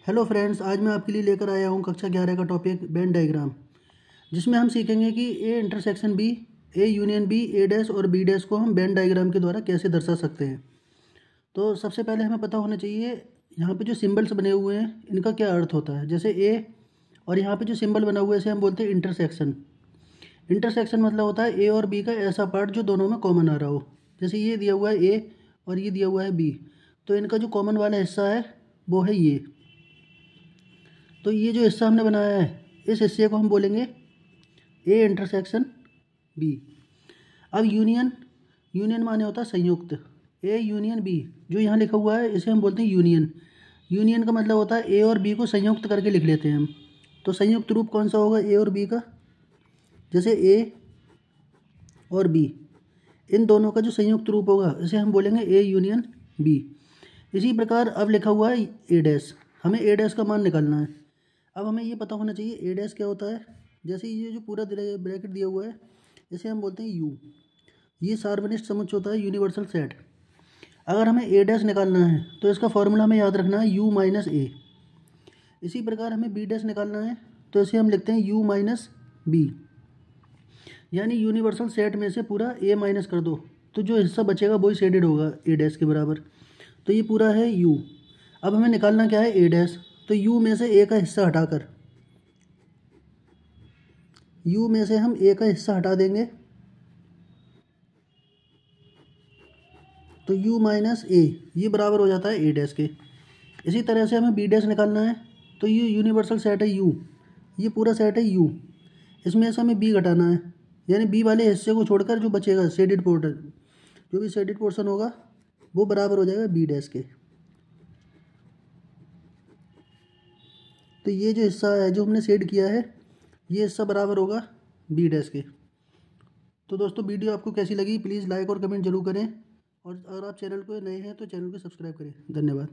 Hello friends, आज मैं आपके लिए लेकर आया हूँ कक्षा 11 का टॉपिक वेन डायग्राम, जिसमें हम सीखेंगे कि A intersection B, A union B, A dash और बी डैश को हम वेन डायग्राम के द्वारा कैसे दर्शा सकते हैं। तो सबसे पहले हमें पता होना चाहिए यहाँ पे जो सिंबल्स बने हुए हैं इनका क्या अर्थ होता है। जैसे ए और यहाँ पे जो सिंबल बना हुआ है इसे हम बोलते हैं इंटरसेक्शन। इंटरसेक्शन मतलब होता है ए और बी का ऐसा पार्ट जो दोनों में कॉमन आ रहा हो। जैसे ये दिया हुआ है ए और ये दिया हुआ है बी, तो इनका जो कॉमन वाला हिस्सा है वो है ये। तो ये जो हिस्सा हमने बनाया है इस हिस्से को हम बोलेंगे ए इंटरसेक्शन बी। अब यूनियन, यूनियन माने होता है संयुक्त। ए यूनियन बी जो यहाँ लिखा हुआ है इसे हम बोलते हैं यूनियन। यूनियन का मतलब होता है ए और बी को संयुक्त करके लिख लेते हैं हम। तो संयुक्त रूप कौन सा होगा ए और बी का? जैसे ए और बी, इन दोनों का जो संयुक्त रूप होगा इसे हम बोलेंगे ए यूनियन बी। इसी प्रकार अब लिखा हुआ है ए डैश, हमें ए डैश का मान निकालना है। अब हमें ये पता होना चाहिए ए डैश क्या होता है। जैसे ये जो पूरा ब्रैकेट दिया हुआ है इसे हम बोलते हैं यू। ये सार्वनिष्ठ समुच्चय होता है, यूनिवर्सल सेट। अगर हमें ए डैश निकालना है तो इसका फॉर्मूला हमें याद रखना है यू माइनस ए। इसी प्रकार हमें बी डैश निकालना है तो इसे हम लिखते हैं यू माइनस बी। यानी यूनिवर्सल सेट में से पूरा ए माइनस कर दो तो जो हिस्सा बचेगा वही शेडेड होगा ए डैश के बराबर। तो ये पूरा है यू। अब हमें निकालना क्या है ए डैश। तो यू में से ए का हिस्सा हटाकर, यू में से हम ए का हिस्सा हटा देंगे तो यू माइनस ए ये बराबर हो जाता है ए डैश के। इसी तरह से हमें बी डैश निकालना है तो ये यूनिवर्सल सेट है यू, ये पूरा सेट है यू। इसमें से हमें बी घटाना है, यानी बी वाले हिस्से को छोड़कर जो बचेगा शेडेड पोर्शन, जो भी शेडेड पोर्शन होगा वो बराबर हो जाएगा बी डैश के। तो ये जो हिस्सा है जो हमने शेड किया है ये हिस्सा बराबर होगा बी डैश के। तो दोस्तों, वीडियो आपको कैसी लगी प्लीज़ लाइक और कमेंट जरूर करें, और अगर आप चैनल को नए हैं तो चैनल को सब्सक्राइब करें। धन्यवाद।